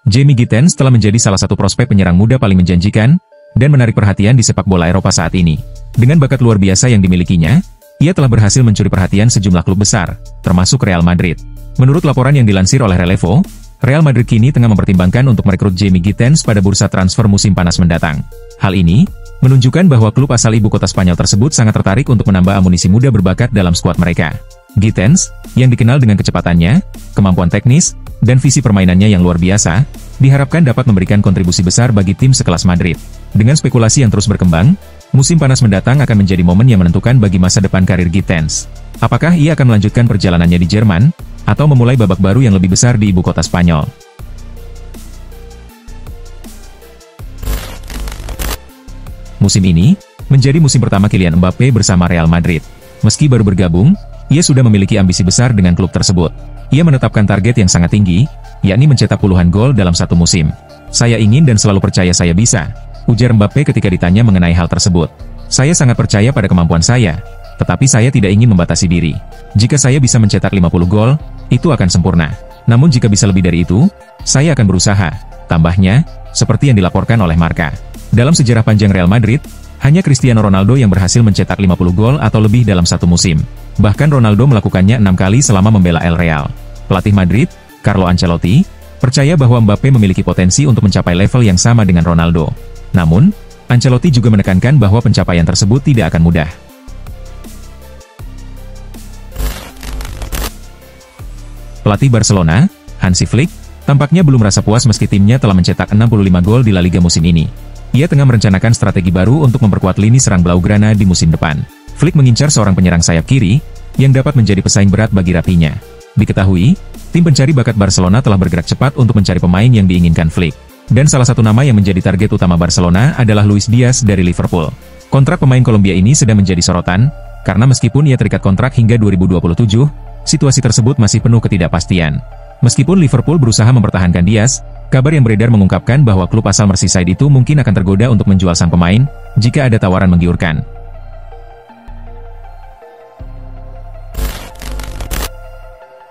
Jamie Gittens telah menjadi salah satu prospek penyerang muda paling menjanjikan dan menarik perhatian di sepak bola Eropa saat ini. Dengan bakat luar biasa yang dimilikinya, ia telah berhasil mencuri perhatian sejumlah klub besar, termasuk Real Madrid. Menurut laporan yang dilansir oleh Relevo, Real Madrid kini tengah mempertimbangkan untuk merekrut Jamie Gittens pada bursa transfer musim panas mendatang. Hal ini menunjukkan bahwa klub asal ibu kota Spanyol tersebut sangat tertarik untuk menambah amunisi muda berbakat dalam skuad mereka. Gittens, yang dikenal dengan kecepatannya, kemampuan teknis, dan visi permainannya yang luar biasa, diharapkan dapat memberikan kontribusi besar bagi tim sekelas Madrid. Dengan spekulasi yang terus berkembang, musim panas mendatang akan menjadi momen yang menentukan bagi masa depan karir Gittens. Apakah ia akan melanjutkan perjalanannya di Jerman, atau memulai babak baru yang lebih besar di ibu kota Spanyol? Musim ini menjadi musim pertama Kylian Mbappe bersama Real Madrid. Meski baru bergabung, ia sudah memiliki ambisi besar dengan klub tersebut. Ia menetapkan target yang sangat tinggi, yakni mencetak puluhan gol dalam satu musim. "Saya ingin dan selalu percaya saya bisa," ujar Mbappe ketika ditanya mengenai hal tersebut. "Saya sangat percaya pada kemampuan saya, tetapi saya tidak ingin membatasi diri. Jika saya bisa mencetak 50 gol, itu akan sempurna. Namun jika bisa lebih dari itu, saya akan berusaha," tambahnya, seperti yang dilaporkan oleh Marca. Dalam sejarah panjang Real Madrid, hanya Cristiano Ronaldo yang berhasil mencetak 50 gol atau lebih dalam satu musim. Bahkan Ronaldo melakukannya 6 kali selama membela El Real. Pelatih Madrid, Carlo Ancelotti, percaya bahwa Mbappe memiliki potensi untuk mencapai level yang sama dengan Ronaldo. Namun, Ancelotti juga menekankan bahwa pencapaian tersebut tidak akan mudah. Pelatih Barcelona, Hansi Flick, tampaknya belum merasa puas meski timnya telah mencetak 65 gol di La Liga musim ini. Ia tengah merencanakan strategi baru untuk memperkuat lini serang Blaugrana di musim depan. Flick mengincar seorang penyerang sayap kiri, yang dapat menjadi pesaing berat bagi Rafinha. Diketahui, tim pencari bakat Barcelona telah bergerak cepat untuk mencari pemain yang diinginkan Flick. Dan salah satu nama yang menjadi target utama Barcelona adalah Luis Diaz dari Liverpool. Kontrak pemain Kolombia ini sedang menjadi sorotan, karena meskipun ia terikat kontrak hingga 2027, situasi tersebut masih penuh ketidakpastian. Meskipun Liverpool berusaha mempertahankan Diaz, kabar yang beredar mengungkapkan bahwa klub asal Merseyside itu mungkin akan tergoda untuk menjual sang pemain, jika ada tawaran menggiurkan.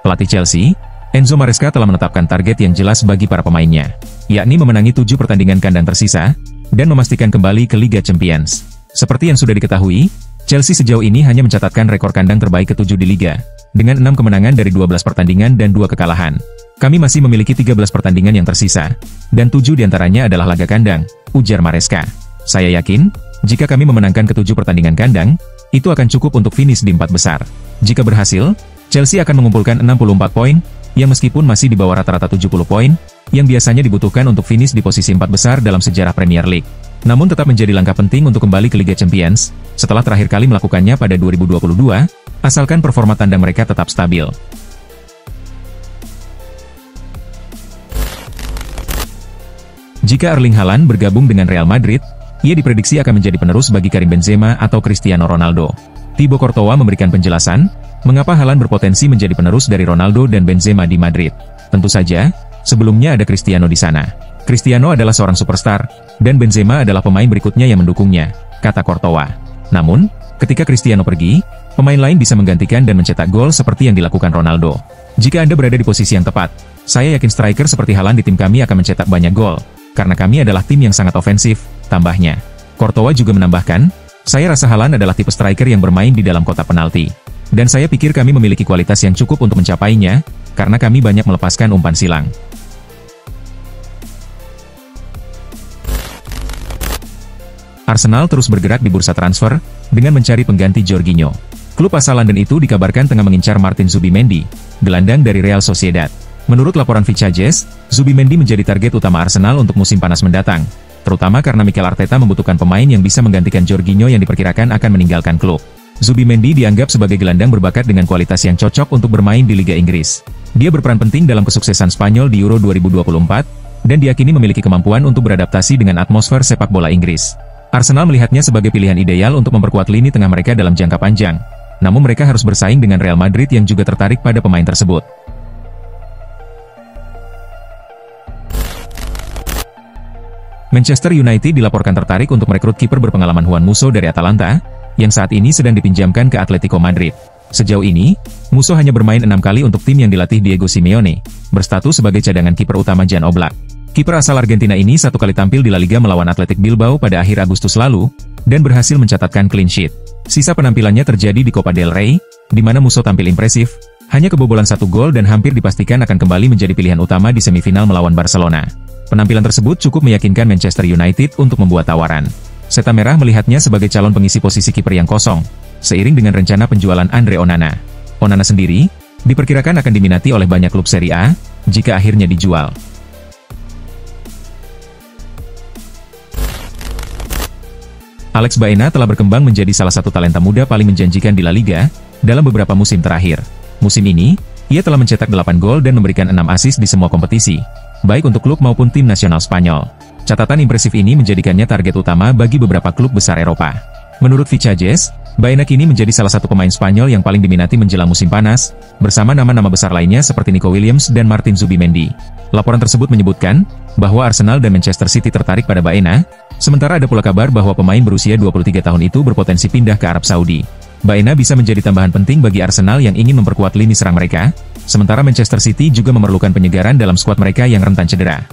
Pelatih Chelsea, Enzo Maresca telah menetapkan target yang jelas bagi para pemainnya, yakni memenangi 7 pertandingan kandang tersisa, dan memastikan kembali ke Liga Champions. Seperti yang sudah diketahui, Chelsea sejauh ini hanya mencatatkan rekor kandang terbaik ke-7 di Liga, dengan 6 kemenangan dari 12 pertandingan dan 2 kekalahan. "Kami masih memiliki 13 pertandingan yang tersisa, dan 7 diantaranya adalah laga kandang," ujar Maresca. "Saya yakin, jika kami memenangkan ke-7 pertandingan kandang, itu akan cukup untuk finish di 4 besar. Jika berhasil, Chelsea akan mengumpulkan 64 poin, yang meskipun masih di bawah rata-rata 70 poin, yang biasanya dibutuhkan untuk finish di posisi 4 besar dalam sejarah Premier League. Namun tetap menjadi langkah penting untuk kembali ke Liga Champions, setelah terakhir kali melakukannya pada 2022, asalkan performa tandang mereka tetap stabil." Jika Erling Haaland bergabung dengan Real Madrid, ia diprediksi akan menjadi penerus bagi Karim Benzema atau Cristiano Ronaldo. Thibaut Courtois memberikan penjelasan, mengapa Haaland berpotensi menjadi penerus dari Ronaldo dan Benzema di Madrid. "Tentu saja, sebelumnya ada Cristiano di sana. Cristiano adalah seorang superstar, dan Benzema adalah pemain berikutnya yang mendukungnya," kata Courtois. "Namun, ketika Cristiano pergi, pemain lain bisa menggantikan dan mencetak gol seperti yang dilakukan Ronaldo. Jika Anda berada di posisi yang tepat, saya yakin striker seperti Haaland di tim kami akan mencetak banyak gol, karena kami adalah tim yang sangat ofensif," tambahnya. Courtois juga menambahkan, "Saya rasa Haaland adalah tipe striker yang bermain di dalam kotak penalti. Dan saya pikir kami memiliki kualitas yang cukup untuk mencapainya, karena kami banyak melepaskan umpan silang." Arsenal terus bergerak di bursa transfer, dengan mencari pengganti Jorginho. Klub asal London itu dikabarkan tengah mengincar Martin Zubimendi, gelandang dari Real Sociedad. Menurut laporan Vichages, Zubimendi menjadi target utama Arsenal untuk musim panas mendatang, terutama karena Mikel Arteta membutuhkan pemain yang bisa menggantikan Jorginho yang diperkirakan akan meninggalkan klub. Zubimendi dianggap sebagai gelandang berbakat dengan kualitas yang cocok untuk bermain di Liga Inggris. Dia berperan penting dalam kesuksesan Spanyol di Euro 2024, dan diyakini memiliki kemampuan untuk beradaptasi dengan atmosfer sepak bola Inggris. Arsenal melihatnya sebagai pilihan ideal untuk memperkuat lini tengah mereka dalam jangka panjang. Namun mereka harus bersaing dengan Real Madrid yang juga tertarik pada pemain tersebut. Manchester United dilaporkan tertarik untuk merekrut kiper berpengalaman Juan Musso dari Atalanta, yang saat ini sedang dipinjamkan ke Atletico Madrid. Sejauh ini, Musso hanya bermain 6 kali untuk tim yang dilatih Diego Simeone, berstatus sebagai cadangan kiper utama Jan Oblak. Kiper asal Argentina ini satu kali tampil di La Liga melawan Athletic Bilbao pada akhir Agustus lalu, dan berhasil mencatatkan clean sheet. Sisa penampilannya terjadi di Copa del Rey, di mana Musso tampil impresif, hanya kebobolan 1 gol dan hampir dipastikan akan kembali menjadi pilihan utama di semifinal melawan Barcelona. Penampilan tersebut cukup meyakinkan Manchester United untuk membuat tawaran. Setan Merah melihatnya sebagai calon pengisi posisi kiper yang kosong, seiring dengan rencana penjualan Andre Onana. Onana sendiri diperkirakan akan diminati oleh banyak klub Serie A jika akhirnya dijual. Alex Baena telah berkembang menjadi salah satu talenta muda paling menjanjikan di La Liga dalam beberapa musim terakhir. Musim ini, ia telah mencetak 8 gol dan memberikan 6 assist di semua kompetisi, baik untuk klub maupun tim nasional Spanyol. Catatan impresif ini menjadikannya target utama bagi beberapa klub besar Eropa. Menurut Vichajes, Baena kini menjadi salah satu pemain Spanyol yang paling diminati menjelang musim panas, bersama nama-nama besar lainnya seperti Nico Williams dan Martin Zubimendi. Laporan tersebut menyebutkan bahwa Arsenal dan Manchester City tertarik pada Baena, sementara ada pula kabar bahwa pemain berusia 23 tahun itu berpotensi pindah ke Arab Saudi. Baena bisa menjadi tambahan penting bagi Arsenal yang ingin memperkuat lini serang mereka, sementara Manchester City juga memerlukan penyegaran dalam skuad mereka yang rentan cedera.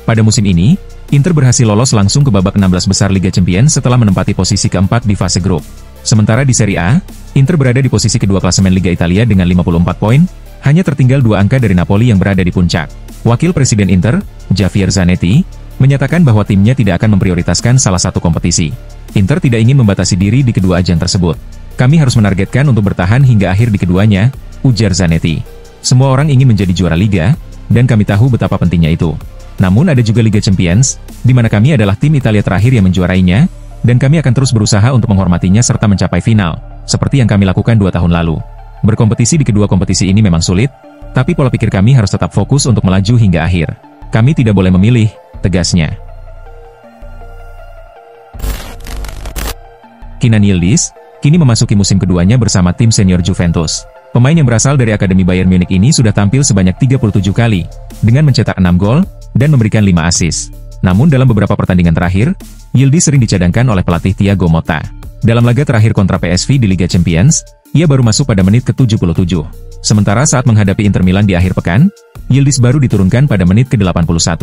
Pada musim ini, Inter berhasil lolos langsung ke babak 16 besar Liga Champions setelah menempati posisi keempat di fase grup. Sementara di Serie A, Inter berada di posisi kedua klasemen Liga Italia dengan 54 poin, hanya tertinggal 2 angka dari Napoli yang berada di puncak. Wakil Presiden Inter, Javier Zanetti, menyatakan bahwa timnya tidak akan memprioritaskan salah satu kompetisi. Inter tidak ingin membatasi diri di kedua ajang tersebut. Kami harus menargetkan untuk bertahan hingga akhir di keduanya, ujar Zanetti. Semua orang ingin menjadi juara Liga, dan kami tahu betapa pentingnya itu. Namun ada juga Liga Champions, di mana kami adalah tim Italia terakhir yang menjuarainya, dan kami akan terus berusaha untuk menghormatinya serta mencapai final, seperti yang kami lakukan 2 tahun lalu. Berkompetisi di kedua kompetisi ini memang sulit, tapi pola pikir kami harus tetap fokus untuk melaju hingga akhir. Kami tidak boleh memilih, tegasnya. Kenan Yildiz kini memasuki musim keduanya bersama tim senior Juventus. Pemain yang berasal dari Akademi Bayern Munich ini sudah tampil sebanyak 37 kali, dengan mencetak 6 gol, dan memberikan 5 assist. Namun dalam beberapa pertandingan terakhir, Yildiz sering dicadangkan oleh pelatih Thiago Motta. Dalam laga terakhir kontra PSV di Liga Champions, ia baru masuk pada menit ke-77. Sementara saat menghadapi Inter Milan di akhir pekan, Yildiz baru diturunkan pada menit ke-81.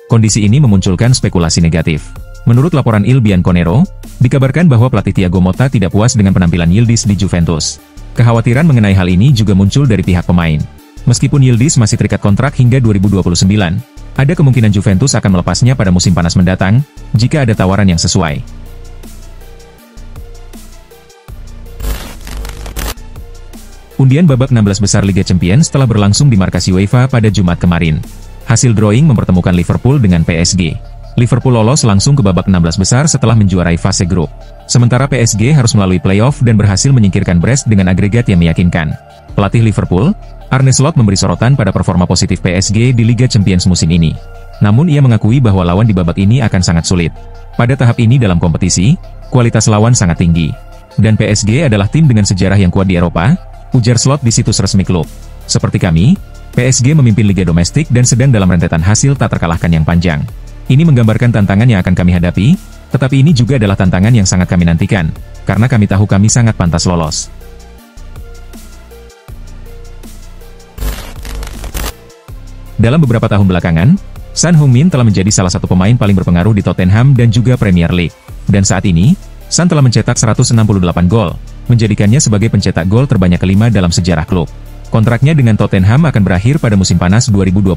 Kondisi ini memunculkan spekulasi negatif. Menurut laporan Il Bianconero, dikabarkan bahwa pelatih Thiago Motta tidak puas dengan penampilan Yildiz di Juventus. Kekhawatiran mengenai hal ini juga muncul dari pihak pemain. Meskipun Yildiz masih terikat kontrak hingga 2029, ada kemungkinan Juventus akan melepasnya pada musim panas mendatang, jika ada tawaran yang sesuai. Undian babak 16 besar Liga Champions telah berlangsung di markas UEFA pada Jumat kemarin. Hasil drawing mempertemukan Liverpool dengan PSG. Liverpool lolos langsung ke babak 16 besar setelah menjuarai fase grup. Sementara PSG harus melalui playoff dan berhasil menyingkirkan Brest dengan agregat yang meyakinkan. Pelatih Liverpool, Arne Slot memberi sorotan pada performa positif PSG di Liga Champions musim ini. Namun ia mengakui bahwa lawan di babak ini akan sangat sulit. Pada tahap ini dalam kompetisi, kualitas lawan sangat tinggi. Dan PSG adalah tim dengan sejarah yang kuat di Eropa, ujar Slot di situs resmi klub. Seperti kami, PSG memimpin Liga Domestik dan sedang dalam rentetan hasil tak terkalahkan yang panjang. Ini menggambarkan tantangan yang akan kami hadapi, tetapi ini juga adalah tantangan yang sangat kami nantikan, karena kami tahu kami sangat pantas lolos. Dalam beberapa tahun belakangan, Son Heung-min telah menjadi salah satu pemain paling berpengaruh di Tottenham dan juga Premier League. Dan saat ini, Son telah mencetak 168 gol, menjadikannya sebagai pencetak gol terbanyak kelima dalam sejarah klub. Kontraknya dengan Tottenham akan berakhir pada musim panas 2026.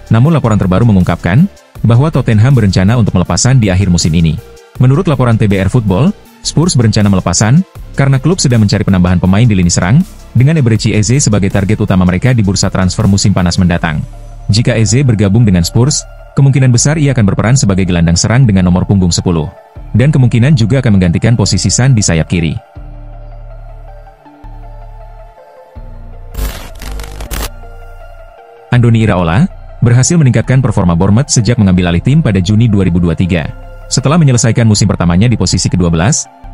Namun laporan terbaru mengungkapkan bahwa Tottenham berencana untuk melepas Son di akhir musim ini. Menurut laporan TBR Football, Spurs berencana melepas Son karena klub sedang mencari penambahan pemain di lini serang, dengan Eberechi Eze sebagai target utama mereka di bursa transfer musim panas mendatang. Jika Eze bergabung dengan Spurs, kemungkinan besar ia akan berperan sebagai gelandang serang dengan nomor punggung 10. Dan kemungkinan juga akan menggantikan posisi Son di sayap kiri. Andoni Iraola berhasil meningkatkan performa Bournemouth sejak mengambil alih tim pada Juni 2023. Setelah menyelesaikan musim pertamanya di posisi ke-12,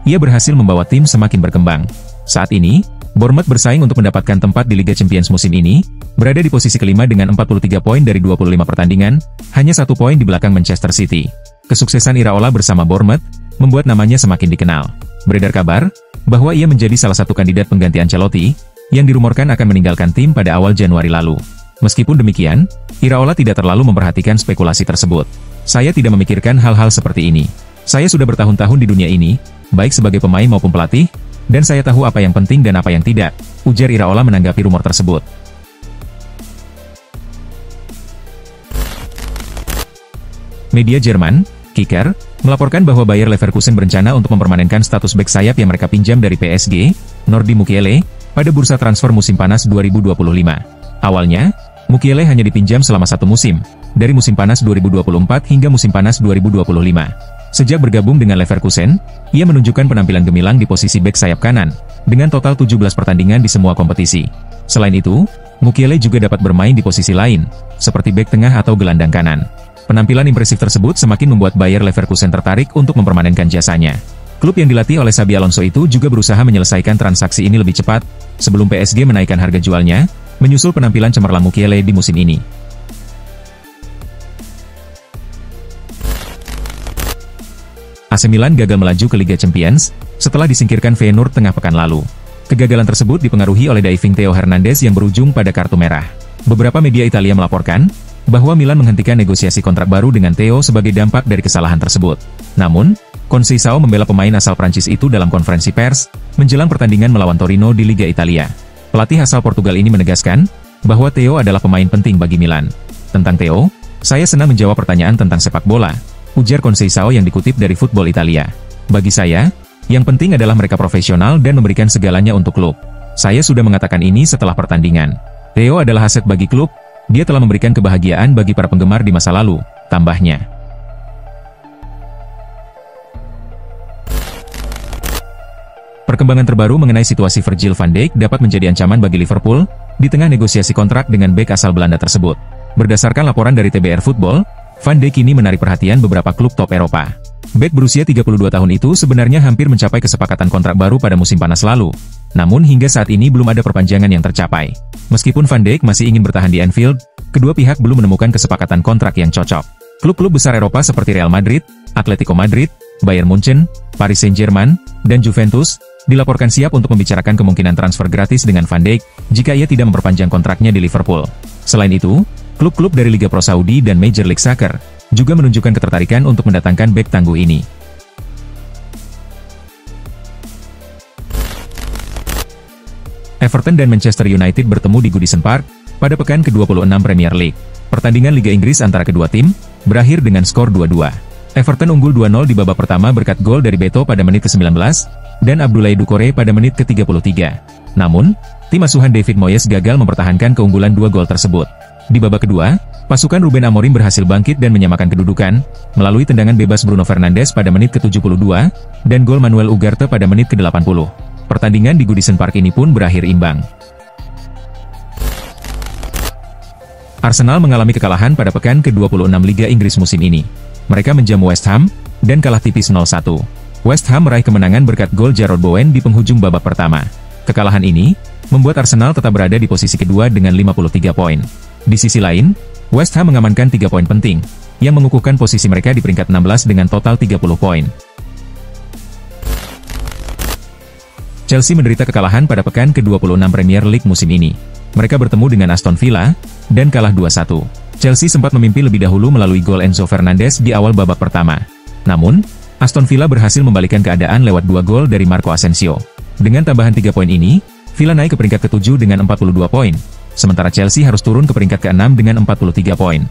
ia berhasil membawa tim semakin berkembang. Saat ini, Bournemouth bersaing untuk mendapatkan tempat di Liga Champions musim ini, berada di posisi kelima dengan 43 poin dari 25 pertandingan, hanya 1 poin di belakang Manchester City. Kesuksesan Iraola bersama Bournemouth membuat namanya semakin dikenal. Beredar kabar bahwa ia menjadi salah satu kandidat pengganti Ancelotti, yang dirumorkan akan meninggalkan tim pada awal Januari lalu. Meskipun demikian, Iraola tidak terlalu memperhatikan spekulasi tersebut. Saya tidak memikirkan hal-hal seperti ini. Saya sudah bertahun-tahun di dunia ini, baik sebagai pemain maupun pelatih, dan saya tahu apa yang penting dan apa yang tidak, ujar Iraola menanggapi rumor tersebut. Media Jerman, Kicker, melaporkan bahwa Bayer Leverkusen berencana untuk mempermanenkan status bek sayap yang mereka pinjam dari PSG, Nordi Mukiele, pada bursa transfer musim panas 2025. Awalnya, Mukiele hanya dipinjam selama 1 musim, dari musim panas 2024 hingga musim panas 2025. Sejak bergabung dengan Leverkusen, ia menunjukkan penampilan gemilang di posisi bek sayap kanan, dengan total 17 pertandingan di semua kompetisi. Selain itu, Mukiele juga dapat bermain di posisi lain, seperti bek tengah atau gelandang kanan. Penampilan impresif tersebut semakin membuat Bayer Leverkusen tertarik untuk mempermanenkan jasanya. Klub yang dilatih oleh Xabi Alonso itu juga berusaha menyelesaikan transaksi ini lebih cepat, sebelum PSG menaikkan harga jualnya, menyusul penampilan cemerlang Mukiele di musim ini. AC Milan gagal melaju ke Liga Champions, setelah disingkirkan Feyenoord tengah pekan lalu. Kegagalan tersebut dipengaruhi oleh diving Theo Hernandez yang berujung pada kartu merah. Beberapa media Italia melaporkan, bahwa Milan menghentikan negosiasi kontrak baru dengan Theo sebagai dampak dari kesalahan tersebut. Namun, Conceição membela pemain asal Prancis itu dalam konferensi pers, menjelang pertandingan melawan Torino di Liga Italia. Pelatih asal Portugal ini menegaskan, bahwa Theo adalah pemain penting bagi Milan. Tentang Theo, saya senang menjawab pertanyaan tentang sepak bola, ujar Conceição yang dikutip dari Football Italia. Bagi saya, yang penting adalah mereka profesional dan memberikan segalanya untuk klub. Saya sudah mengatakan ini setelah pertandingan. Theo adalah aset bagi klub, dia telah memberikan kebahagiaan bagi para penggemar di masa lalu, tambahnya. Perkembangan terbaru mengenai situasi Virgil van Dijk dapat menjadi ancaman bagi Liverpool, di tengah negosiasi kontrak dengan bek asal Belanda tersebut. Berdasarkan laporan dari TBR Football, Van Dijk kini menarik perhatian beberapa klub top Eropa. Bek berusia 32 tahun itu sebenarnya hampir mencapai kesepakatan kontrak baru pada musim panas lalu. Namun hingga saat ini belum ada perpanjangan yang tercapai. Meskipun Van Dijk masih ingin bertahan di Anfield, kedua pihak belum menemukan kesepakatan kontrak yang cocok. Klub-klub besar Eropa seperti Real Madrid, Atletico Madrid, Bayern Munchen, Paris Saint-Germain, dan Juventus, dilaporkan siap untuk membicarakan kemungkinan transfer gratis dengan Van Dijk, jika ia tidak memperpanjang kontraknya di Liverpool. Selain itu, klub-klub dari Liga Pro Saudi dan Major League Soccer, juga menunjukkan ketertarikan untuk mendatangkan bek tangguh ini. Everton dan Manchester United bertemu di Goodison Park, pada pekan ke-26 Premier League. Pertandingan Liga Inggris antara kedua tim, berakhir dengan skor 2-2. Everton unggul 2-0 di babak pertama berkat gol dari Beto pada menit ke-19, dan Abdoulaye Doucouré pada menit ke-33. Namun, tim asuhan David Moyes gagal mempertahankan keunggulan 2 gol tersebut. Di babak kedua, pasukan Ruben Amorim berhasil bangkit dan menyamakan kedudukan, melalui tendangan bebas Bruno Fernandes pada menit ke-72, dan gol Manuel Ugarte pada menit ke-80. Pertandingan di Goodison Park ini pun berakhir imbang. Arsenal mengalami kekalahan pada pekan ke-26 Liga Inggris musim ini. Mereka menjamu West Ham, dan kalah tipis 0-1. West Ham meraih kemenangan berkat gol Jarrod Bowen di penghujung babak pertama. Kekalahan ini, membuat Arsenal tetap berada di posisi kedua dengan 53 poin. Di sisi lain, West Ham mengamankan 3 poin penting, yang mengukuhkan posisi mereka di peringkat 16 dengan total 30 poin. Chelsea menderita kekalahan pada pekan ke-26 Premier League musim ini. Mereka bertemu dengan Aston Villa, dan kalah 2-1. Chelsea sempat memimpin lebih dahulu melalui gol Enzo Fernandez di awal babak pertama. Namun, Aston Villa berhasil membalikan keadaan lewat 2 gol dari Marco Asensio. Dengan tambahan 3 poin ini, Villa naik ke peringkat ke-7 dengan 42 poin, sementara Chelsea harus turun ke peringkat ke-6 dengan 43 poin.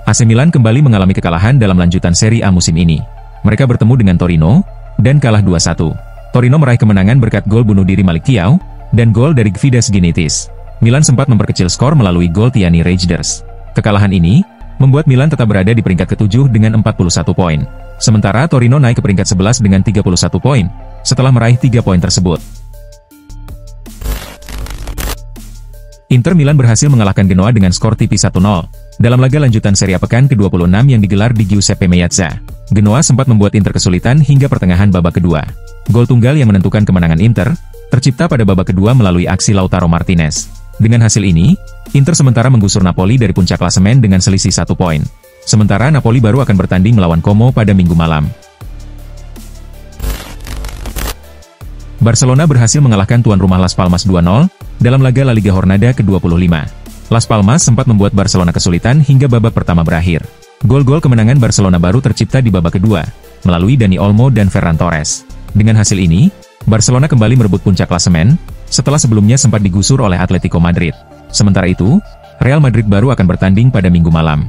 AC Milan kembali mengalami kekalahan dalam lanjutan Serie A musim ini. Mereka bertemu dengan Torino, dan kalah 2-1. Torino meraih kemenangan berkat gol bunuh diri Malik Thiaw, dan gol dari Gvidas Gineitis. Milan sempat memperkecil skor melalui gol Tiani Reijnders. Kekalahan ini, membuat Milan tetap berada di peringkat ke-7 dengan 41 poin. Sementara Torino naik ke peringkat 11 dengan 31 poin, setelah meraih 3 poin tersebut. Inter Milan berhasil mengalahkan Genoa dengan skor tipis 1-0, dalam laga lanjutan Serie A pekan ke-26 yang digelar di Giuseppe Meazza. Genoa sempat membuat Inter kesulitan hingga pertengahan babak kedua. Gol tunggal yang menentukan kemenangan Inter, tercipta pada babak kedua melalui aksi Lautaro Martinez. Dengan hasil ini, Inter sementara menggusur Napoli dari puncak klasemen dengan selisih 1 poin. Sementara Napoli baru akan bertanding melawan Como pada Minggu malam. Barcelona berhasil mengalahkan tuan rumah Las Palmas 2-0 dalam laga La Liga Jornada ke-25. Las Palmas sempat membuat Barcelona kesulitan hingga babak pertama berakhir. Gol-gol kemenangan Barcelona baru tercipta di babak kedua, melalui Dani Olmo dan Ferran Torres. Dengan hasil ini, Barcelona kembali merebut puncak klasemen, setelah sebelumnya sempat digusur oleh Atletico Madrid. Sementara itu, Real Madrid baru akan bertanding pada Minggu malam.